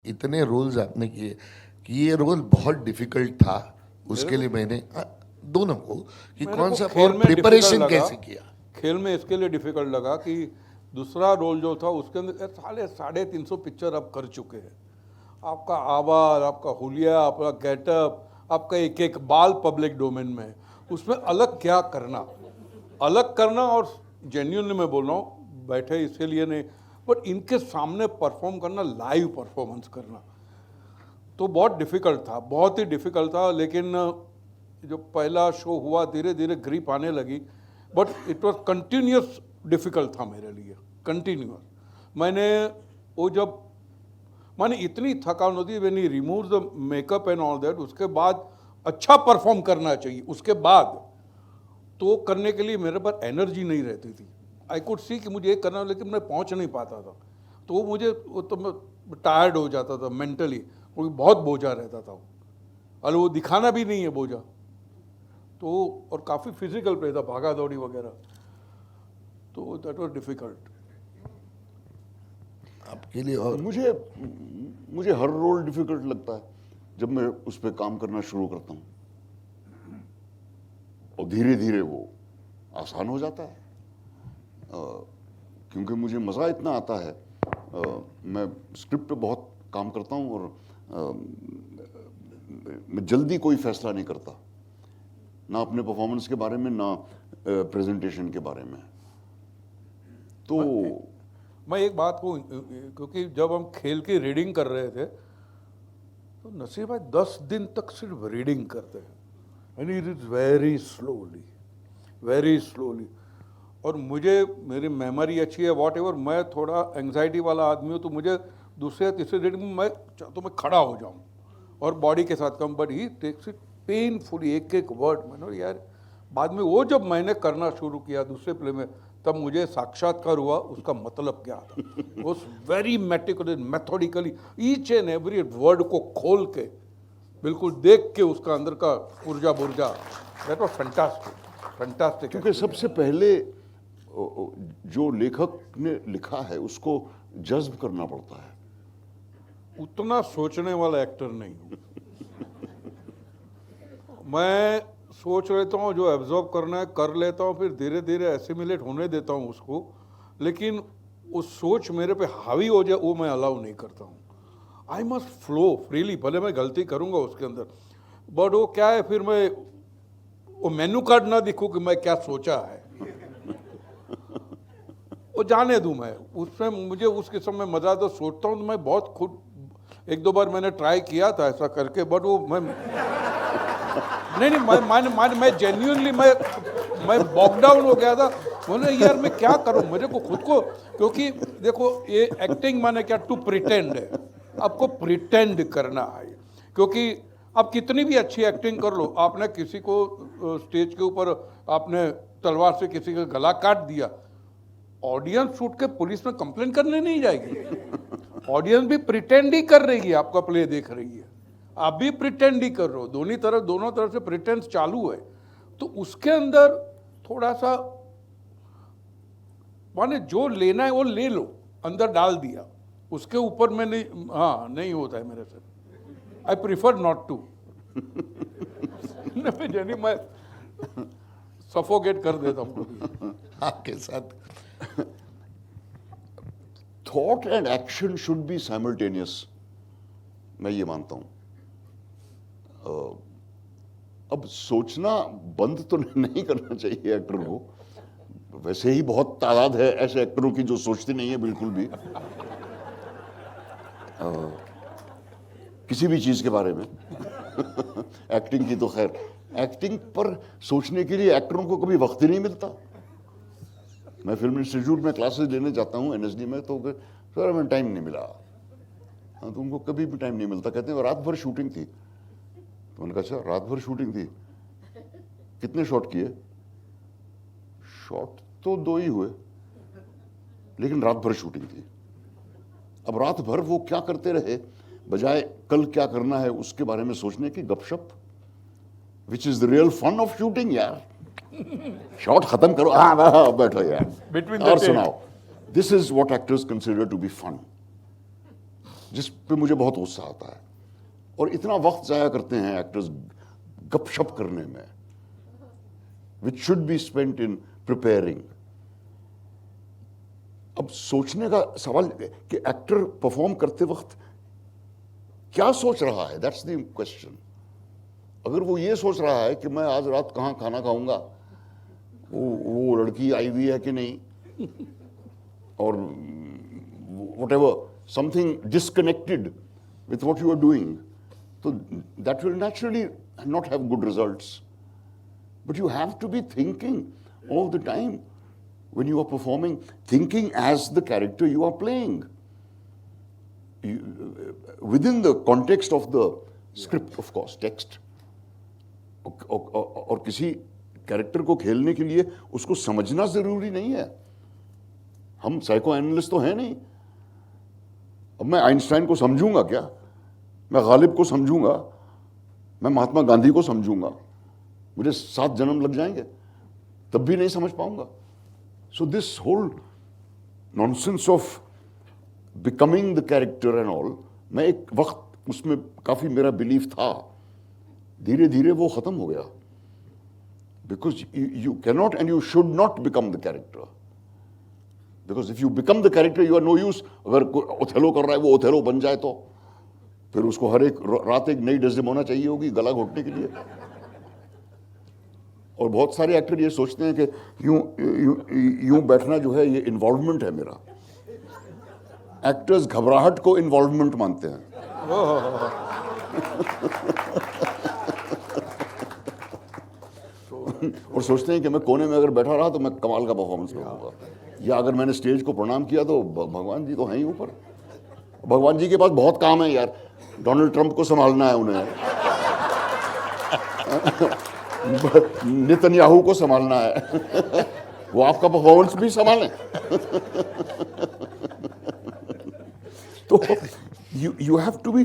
इतने रोल्स आपने किए कि ये रोल बहुत डिफिकल्ट था, उसके लिए मैंने दोनों को कि मेरे कौन को सा खेल और में प्रिपरेशन difficult लगा। कैसे किया। खेल में इसके लिए डिफिकल्ट लगा कि दूसरा रोल जो था उसके अंदर साले 350 पिक्चर आप कर चुके हैं। आपका आवाज, आपका हुलिया, आपका गेटअप, आपका एक एक बाल पब्लिक डोमेन में है। उसमें अलग क्या करना, अलग करना, और जेन्युइनली मैं बोल रहा हूँ, बैठे इसके लिए नहीं, बट इनके सामने परफॉर्म करना, लाइव परफॉर्मेंस करना, तो बहुत डिफिकल्ट था, बहुत ही डिफिकल्ट था। लेकिन जो पहला शो हुआ धीरे धीरे ग्रिप आने लगी, but it was continuous difficult था मेरे लिए, कंटिन्यूस। मैंने वो जब माने इतनी थकान होती है, when you remove the makeup and all that, उसके बाद अच्छा परफॉर्म करना चाहिए, उसके बाद तो करने के लिए मेरे पास एनर्जी नहीं रहती थी। आई कुड सी कि मुझे ये करना है, लेकिन मैं पहुंच नहीं पाता था, तो मुझे वो तो मैं टायर्ड हो जाता था मेंटली, क्योंकि बहुत बोझा रहता था वो, और वो दिखाना भी नहीं है बोझा तो, और काफ़ी फिजिकल प्ले था, भागा दौड़ी वगैरह, तो दैट वाज डिफिकल्ट आपके लिए। और मुझे हर रोल डिफिकल्ट लगता है जब मैं उस पर काम करना शुरू करता हूँ, और धीरे धीरे वो आसान हो जाता है, क्योंकि मुझे मज़ा इतना आता है। मैं स्क्रिप्ट पे बहुत काम करता हूँ, और मैं जल्दी कोई फैसला नहीं करता, ना अपने परफॉर्मेंस के बारे में, ना प्रेजेंटेशन के बारे में। तो मैं एक बात को, क्योंकि जब हम खेल की रीडिंग कर रहे थे तो नसीब भाई 10 दिन तक सिर्फ रीडिंग करते हैं, and it is very slowly, very slowly. और मुझे, मेरी मेमोरी अच्छी है, वॉट एवर, मैं थोड़ा एंग्जाइटी वाला आदमी हूँ, तो मुझे दूसरे या तीसरे रीडिंग में मैं चाहता मैं खड़ा हो जाऊँ और बॉडी के साथ कम, but he takes it painfully, एक एक वर्ड। मैंने यार, बाद में वो जब मैंने करना शुरू किया दूसरे प्ले में, तब मुझे साक्षात्कार हुआ उसका मतलब क्या था। वो very meticulous, methodically, each and every word को खोल के, बिल्कुल देख के उसका अंदर का ऊर्जा बुर्जा, दैट वाज फैंटास्टिक, फैंटास्टिक। क्योंकि सबसे पहले जो लेखक ने लिखा है उसको जज्ब करना पड़ता है। उतना सोचने वाला एक्टर नहीं हूँ मैं। सोच लेता हूँ, जो एब्जॉर्ब करना है कर लेता हूँ, फिर धीरे धीरे एसिमिलेट होने देता हूँ उसको, लेकिन उस सोच मेरे पे हावी हो जाए वो मैं अलाउ नहीं करता हूँ। आई मस्ट फ्लो फ्रीली, भले मैं गलती करूँगा उसके अंदर, बट वो क्या है, फिर मैं वो मेन्यू कार्ड ना दिखूँ कि मैं क्या सोचा है, वो जाने दूँ मैं उसमें। मुझे उस किस्म में मज़ा तो सोचता हूँ, तो मैं बहुत खुद, एक दो बार मैंने ट्राई किया था ऐसा करके, बट वो मैं नहीं, मैं जेन्युइनली मैं बॉक डाउन हो गया था। बोले यार मैं क्या करूं, मुझे को खुद को, क्योंकि देखो ये एक्टिंग माने क्या, टू प्रिटेंड है, आपको प्रिटेंड करना है, क्योंकि आप कितनी भी अच्छी एक्टिंग कर लो, आपने किसी को स्टेज के ऊपर आपने तलवार से किसी का गला काट दिया, ऑडियंस उठ के पुलिस में कंप्लेन करने नहीं जाएगी। ऑडियंस भी प्रिटेंड ही कर रही है, आपका प्ले देख रही है, आप भी प्रिटेंड ही कर रहे हो, दोनों तरफ से प्रिटेंस चालू है। तो उसके अंदर थोड़ा सा माने जो लेना है वो ले लो, अंदर डाल दिया, उसके ऊपर में नहीं, हाँ नहीं होता है मेरे से, आई प्रिफर नॉट टू। नहीं, मैं सफोकेट कर देता हूँ आपके साथ। Thought and action should be simultaneous, मैं ये मानता हूं। अब सोचना बंद तो नहीं करना चाहिए एक्टर को, वैसे ही बहुत तादाद है ऐसे एक्टरों की जो सोचते नहीं है बिल्कुल भी किसी भी चीज के बारे में। एक्टिंग की तो खैर, एक्टिंग पर सोचने के लिए एक्टरों को कभी वक्त ही नहीं मिलता। मैं फिल्म इंस्टीट्यूट में क्लासेस लेने जाता हूँ एनएसडी में, तो सर हमें टाइम नहीं मिला। हाँ, तो उनको कभी भी टाइम नहीं मिलता, कहते हैं रात भर शूटिंग थी। तो मैंने कहा अच्छा रात भर शूटिंग थी, कितने शॉट किए? शॉट तो 2 ही हुए, लेकिन रात भर शूटिंग थी। अब रात भर वो क्या करते रहे, बजाय कल क्या करना है उसके बारे में सोचने की गपशप, which is the real fun of shooting यार। शॉट खत्म करो, हाँ बैठो यार, Between और the सुनाओ। This is what actors consider to be fun. जिस पे मुझे बहुत गुस्सा आता है। और इतना वक्त जाया करते हैं एक्टर्स गपशप करने में, which should be spent in preparing. अब सोचने का सवाल कि एक्टर परफॉर्म करते वक्त क्या सोच रहा है, दैट्स द क्वेश्चन। अगर वो ये सोच रहा है कि मैं आज रात कहाँ खाना खाऊंगा, वो लड़की आई हुई है कि नहीं, और whatever, something disconnected with what you are doing, so that will naturally not have good results. But you have to be thinking all the time when you are performing, thinking as the character you are playing, within the context of the script, of course, text. और किसी character को खेलने के लिए उसको समझना जरूरी नहीं है। हम साइको एनालिस्ट तो हैं नहीं। अब मैं आइंस्टाइन को समझूंगा क्या? मैं गालिब को समझूंगा? मैं महात्मा गांधी को समझूंगा? मुझे 7 जन्म लग जाएंगे, तब भी नहीं समझ पाऊंगा। So this whole nonsense of becoming the character and all, मैं एक वक्त उसमें काफी मेरा बिलीफ था, धीरे धीरे वो खत्म हो गया। Because you cannot and you should not become the character, because if you become the character you are no use. अगर ओथेलो कर रहा है वो ओथेलो बन जाए तो फिर उसको हर एक रात एक नई डेस्डेमोना चाहिए होगी गला घोटने के लिए। और बहुत सारे एक्टर ये सोचते हैं कि यूं बैठना जो है ये इन्वॉल्वमेंट है मेरा। एक्टर्स घबराहट को इन्वॉल्वमेंट मानते हैं। और सोचते हैं कि मैं कोने में अगर बैठा रहा तो मैं कमाल का परफॉर्मेंस करूंगा, या अगर मैंने स्टेज को प्रणाम किया तो भगवान जी तो हैं ही ऊपर। भगवान जी के पास बहुत काम है यार, डोनाल्ड ट्रंप को संभालना है उन्हें, नेतन्याहू को संभालना है, वो आपका परफॉर्मेंस भी संभालें। तो you have to be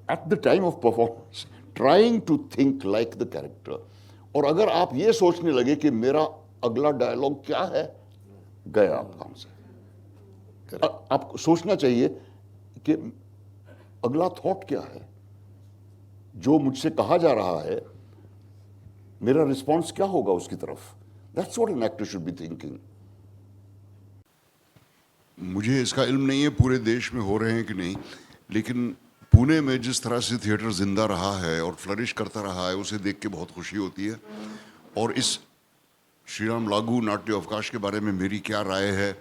at the time of performance trying to think like the character। और अगर आप ये सोचने लगे कि मेरा अगला डायलॉग क्या है, गए आप काम से। आपको सोचना चाहिए कि अगला थॉट क्या है, जो मुझसे कहा जा रहा है, मेरा रिस्पॉन्स क्या होगा उसकी तरफ। That's what an actor should be thinking. मुझे इसका इल्म नहीं है पूरे देश में हो रहे हैं कि नहीं, लेकिन पुणे में जिस तरह से थिएटर जिंदा रहा है और फ्लरिश करता रहा है, उसे देख के बहुत खुशी होती है। और इस श्रीराम लागू नाट्य अवकाश के बारे में मेरी क्या राय है,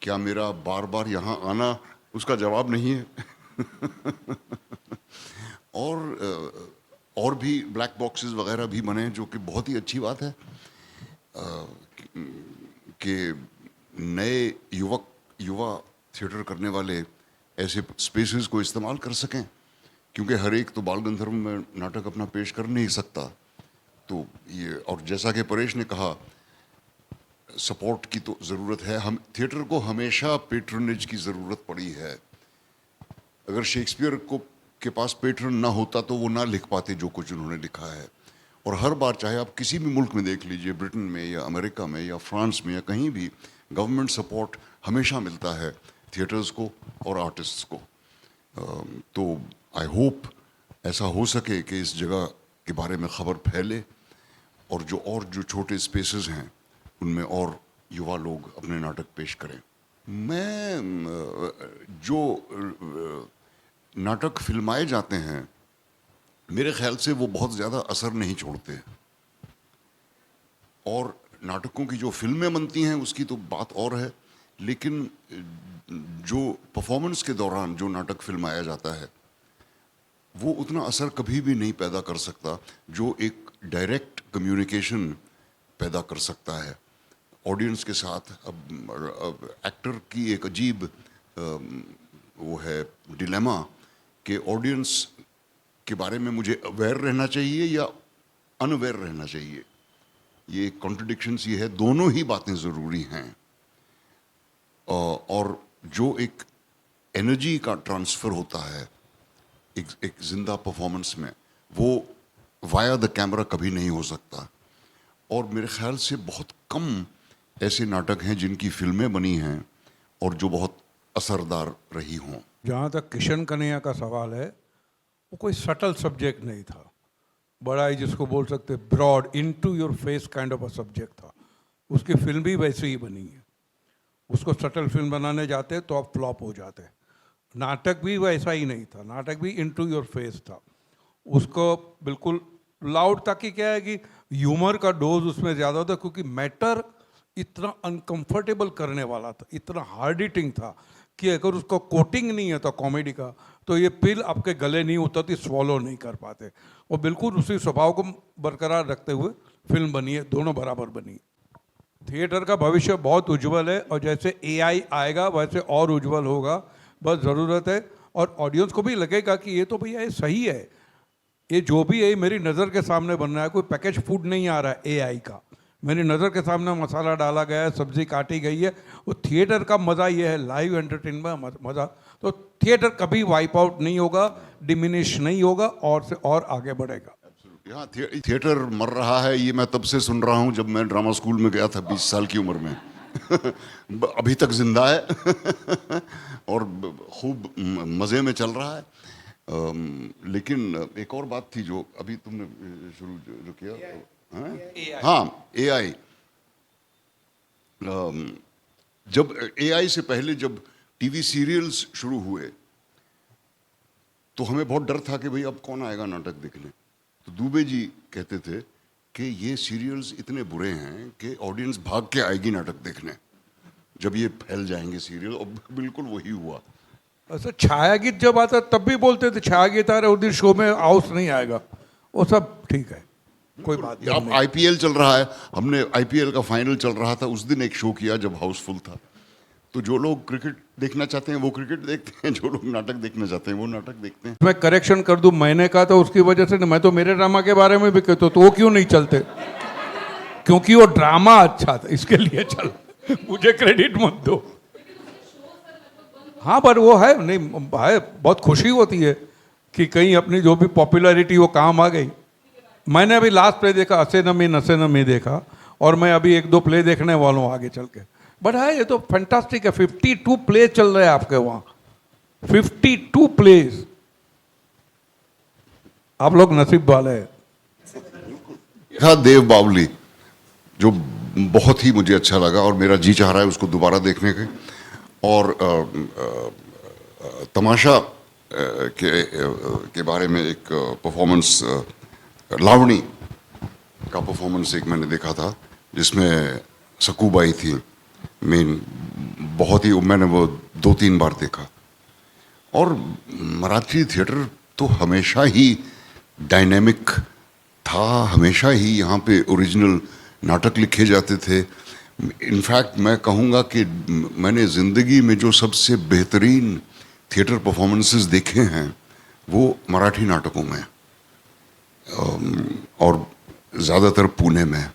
क्या मेरा बार बार यहाँ आना उसका जवाब नहीं है। और भी ब्लैक बॉक्सेस वगैरह भी बने, जो कि बहुत ही अच्छी बात है कि नए युवा थिएटर करने वाले ऐसे स्पेसेस को इस्तेमाल कर सकें, क्योंकि हर एक तो बाल गंधर्व में नाटक अपना पेश कर नहीं सकता। तो ये, और जैसा कि परेश ने कहा, सपोर्ट की तो ज़रूरत है। हम थिएटर को हमेशा पेट्रनेज की ज़रूरत पड़ी है। अगर शेक्सपियर को के पास पेट्रन ना होता तो वो ना लिख पाते जो कुछ उन्होंने लिखा है। और हर बार, चाहे आप किसी भी मुल्क में देख लीजिए, ब्रिटेन में या अमेरिका में या फ्रांस में या कहीं भी, गवर्नमेंट सपोर्ट हमेशा मिलता है थिएटर्स को और आर्टिस्ट्स को। तो आई होप ऐसा हो सके कि इस जगह के बारे में खबर फैले, और जो छोटे स्पेसेस हैं उनमें और युवा लोग अपने नाटक पेश करें। जो नाटक फिल्माए जाते हैं, मेरे ख्याल से वो बहुत ज़्यादा असर नहीं छोड़ते। और नाटकों की जो फिल्में बनती हैं उसकी तो बात और है, लेकिन जो परफॉर्मेंस के दौरान जो नाटक फिल्माया जाता है वो उतना असर कभी भी नहीं पैदा कर सकता जो एक डायरेक्ट कम्युनिकेशन पैदा कर सकता है ऑडियंस के साथ। अब एक्टर की एक अजीब वो है डिलेमा कि ऑडियंस के बारे में मुझे अवेयर रहना चाहिए या अनअवेयर रहना चाहिए। ये कॉन्ट्रडिक्शंस ये है, दोनों ही बातें ज़रूरी हैं। और जो एक एनर्जी का ट्रांसफ़र होता है एक जिंदा परफॉर्मेंस में, वो वाया द कैमरा कभी नहीं हो सकता। और मेरे ख्याल से बहुत कम ऐसे नाटक हैं जिनकी फिल्में बनी हैं और जो बहुत असरदार रही हों। जहाँ तक किशन कन्हैया का सवाल है, वो कोई सटल सब्जेक्ट नहीं था, बड़ा ही जिसको बोल सकते broad into your face kind of a subject था। उसकी फिल्म भी वैसे ही बनी है। उसको सटल फिल्म बनाने जाते तो आप फ्लॉप हो जाते। नाटक भी वैसा ही नहीं था, नाटक भी इनटू योर फेस था। उसको बिल्कुल लाउड, ताकि क्या है कि ह्यूमर का डोज उसमें ज़्यादा था, क्योंकि मैटर इतना अनकंफर्टेबल करने वाला था, इतना हार्ड हिटिंग था कि अगर उसका कोटिंग नहीं है तो कॉमेडी का, तो ये पिल आपके गले नहीं उतरती, स्वॉलो नहीं कर पाते। और बिल्कुल उसी स्वभाव को बरकरार रखते हुए फिल्म बनी है, दोनों बराबर बनी है। थिएटर का भविष्य बहुत उज्जवल है, और जैसे एआई आएगा वैसे और उज्जवल होगा। बस ज़रूरत है, और ऑडियंस को भी लगेगा कि ये तो भैया ये सही है, ये जो भी है मेरी नज़र के सामने बन रहा है, कोई पैकेज फूड नहीं आ रहा है एआई का, मेरी नज़र के सामने मसाला डाला गया है, सब्जी काटी गई है। वो थिएटर का मज़ा ये है, लाइव एंटरटेनमेंट मज़ा। तो थिएटर कभी वाइप आउट नहीं होगा, डिमिनिश नहीं होगा, और से और आगे बढ़ेगा। यहाँ थिएटर मर रहा है, ये मैं तब से सुन रहा हूँ जब मैं ड्रामा स्कूल में गया था 20 साल की उम्र में। अभी तक जिंदा है और खूब मज़े में चल रहा है। लेकिन एक और बात थी जो अभी तुमने शुरू जो किया, हाँ एआई। जब एआई से पहले जब टीवी सीरियल्स शुरू हुए तो हमें बहुत डर था कि भाई अब कौन आएगा नाटक देखने। तो दुबे जी कहते थे कि ये सीरियल्स इतने बुरे हैं कि ऑडियंस भाग के आएगी नाटक देखने जब ये फैल जाएंगे सीरियल, और बिल्कुल वही हुआ। अच्छा, छाया गीत जब आता तब भी बोलते थे छाया गीत आ रहा है, उस दिन शो में हाउस नहीं आएगा, वो सब ठीक है, कोई बात नहीं। अब आईपीएल चल रहा है, हमने आईपीएल का फाइनल चल रहा था, उस दिन एक शो किया जब हाउसफुल था। तो जो लोग क्रिकेट देखना चाहते हैं वो क्रिकेट देखते हैं, जो लोग नाटक देखना चाहते हैं वो नाटक देखते हैं। मैं करेक्शन कर दूं, मैंने कहा था उसकी वजह से, मैं तो मेरे ड्रामा के बारे में भी कहता, तो वो क्यों नहीं चलते? क्योंकि वो ड्रामा अच्छा था, इसके लिए चल। मुझे क्रेडिट मत दो। हाँ, पर वो है नहीं भाई, बहुत खुशी होती है कि कहीं अपनी जो भी पॉपुलैरिटी वो काम आ गई। मैंने अभी लास्ट प्ले देखा, असे न मी देखा, और मैं अभी 1-2 प्ले देखने वाला हूँ आगे चल के। बट है, ये तो फैंटास्टिक है। 52 प्ले चल रहे हैं आपके वहाँ, 52 प्लेज। आप लोग नसीब वाले हैं। हाँ, देव बावली जो बहुत ही मुझे अच्छा लगा और मेरा जी चाह रहा है उसको दोबारा देखने के। और तमाशा के बारे में एक परफॉर्मेंस, लावणी का परफॉर्मेंस एक मैंने देखा था जिसमें सकूबाई थी मेन। बहुत ही, मैंने वो 2-3 बार देखा। और मराठी थिएटर तो हमेशा ही डायनेमिक था, हमेशा ही यहाँ पे ओरिजिनल नाटक लिखे जाते थे। इनफैक्ट मैं कहूँगा कि मैंने ज़िंदगी में जो सबसे बेहतरीन थिएटर परफॉर्मेंसेस देखे हैं वो मराठी नाटकों में, और ज़्यादातर पुणे में।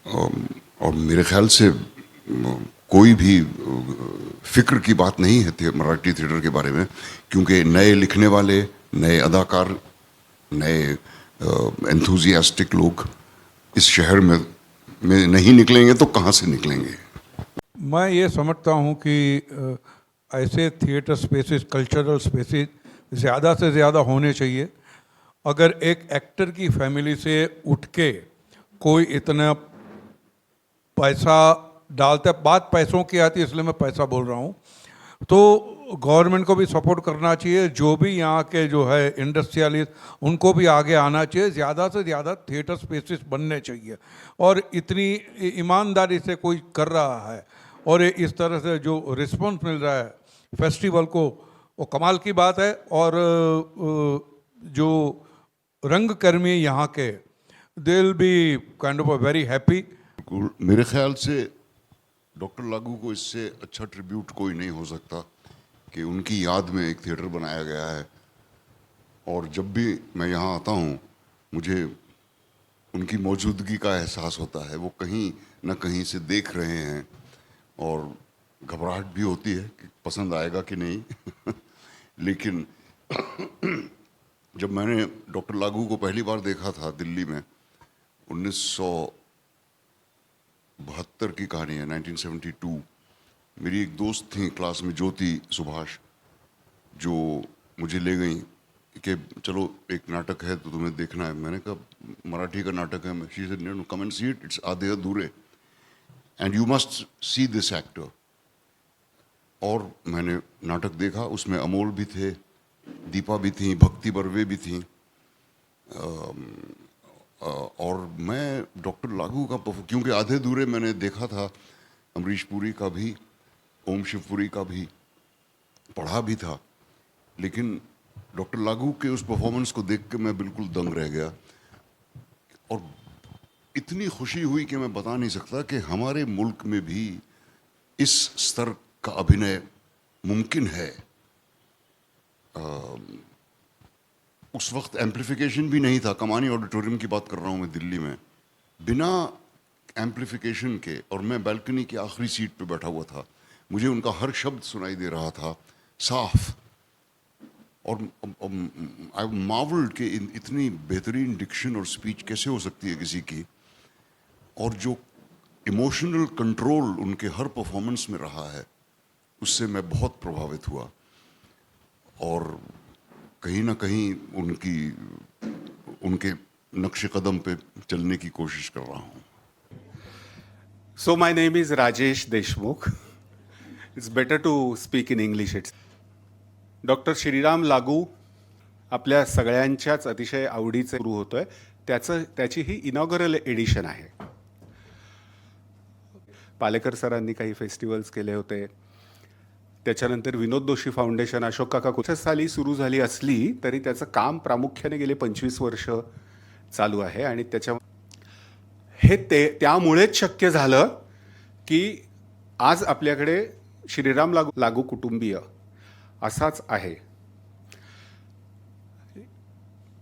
और मेरे ख्याल से कोई भी फिक्र की बात नहीं है मराठी थिएटर के बारे में, क्योंकि नए लिखने वाले, नए अदाकार, नए एंथुजियास्टिक लोग इस शहर में नहीं निकलेंगे तो कहाँ से निकलेंगे। मैं ये समझता हूँ कि ऐसे थिएटर स्पेसेस, कल्चरल स्पेसेस ज़्यादा से ज़्यादा होने चाहिए। अगर एक एक्टर की फैमिली से उठ के कोई इतना पैसा डालता, बात पैसों की आती है इसलिए मैं पैसा बोल रहा हूँ, तो गवर्नमेंट को भी सपोर्ट करना चाहिए। जो भी यहाँ के जो है इंडस्ट्रियलिस्ट, उनको भी आगे आना चाहिए। ज़्यादा से ज़्यादा थिएटर स्पेसेस बनने चाहिए, और इतनी ईमानदारी से कोई कर रहा है और इस तरह से जो रिस्पॉन्स मिल रहा है फेस्टिवल को, वो कमाल की बात है। और जो रंगकर्मी यहाँ के, they will be kind of a very happy. मेरे ख्याल से डॉक्टर लागू को इससे अच्छा ट्रिब्यूट कोई नहीं हो सकता कि उनकी याद में एक थिएटर बनाया गया है। और जब भी मैं यहाँ आता हूँ मुझे उनकी मौजूदगी का एहसास होता है। वो कहीं न कहीं से देख रहे हैं और घबराहट भी होती है कि पसंद आएगा कि नहीं। लेकिन जब मैंने डॉक्टर लागू को पहली बार देखा था दिल्ली में, 1972 की कहानी है, 1972, मेरी एक दोस्त थी क्लास में, ज्योति सुभाष, जो मुझे ले गई कि चलो एक नाटक है तो तुम्हें देखना है। मैंने कहा मराठी का नाटक है। She said no, come and see it, it's Aadhe Adhure and you must see this actor. और मैंने नाटक देखा, उसमें अमोल भी थे, दीपा भी थी, भक्ति बर्वे भी थी, और मैं डॉक्टर लागू का क्योंकि आधे दूरे मैंने देखा था, अमरीश पुरी का भी, ओम शिवपुरी का भी पढ़ा भी था, लेकिन डॉक्टर लागू के उस परफॉर्मेंस को देख के मैं बिल्कुल दंग रह गया। और इतनी खुशी हुई कि मैं बता नहीं सकता कि हमारे मुल्क में भी इस स्तर का अभिनय मुमकिन है। उस वक्त एम्प्लीफिकेशन भी नहीं था। कमानी ऑडिटोरियम की बात कर रहा हूँ मैं, दिल्ली में, बिना एम्प्लीफिकेशन के, और मैं बालकनी की आखिरी सीट पे बैठा हुआ था, मुझे उनका हर शब्द सुनाई दे रहा था साफ। और आई मार्वल्ड कि इतनी बेहतरीन डिक्शन और स्पीच कैसे हो सकती है किसी की, और जो इमोशनल कंट्रोल उनके हर परफॉर्मेंस में रहा है, उससे मैं बहुत प्रभावित हुआ। और कहीं ना कहीं उनके नक्श कदम पे चलने की कोशिश कर रहा हूँ। So my name is Rajesh Deshmukh. It's better to speak in English. Doctor Shriram लागू आपल्या सगळ्यांच्याच अतिशय आवडीचे सुरू होतोय. त्याची ही इनॉगरल एडिशन आहे. पालेकर सरांनी काही फेस्टिवल्स केले होते. त्याच्यानंतर विनोद दोषी फाउंडेशन, अशोक काका कुठे साली सुरू झाली असली तरी त्याचं काम प्रामुख्याने गेले 25 वर्ष चालू आहे. आणि त्यामुळेच शक्य झालं की आज आपल्याकडे श्रीराम लागू कुटुंबीय असाच आहे.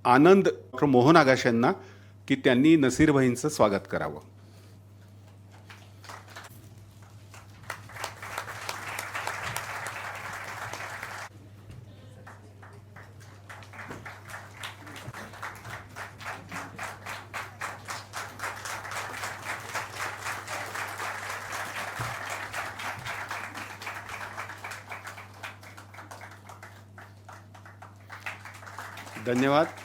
आनंद डॉक्टर मोहन आगाश यांना की त्यांनी नसीर भाईंचं स्वागत करावं. धन्यवाद.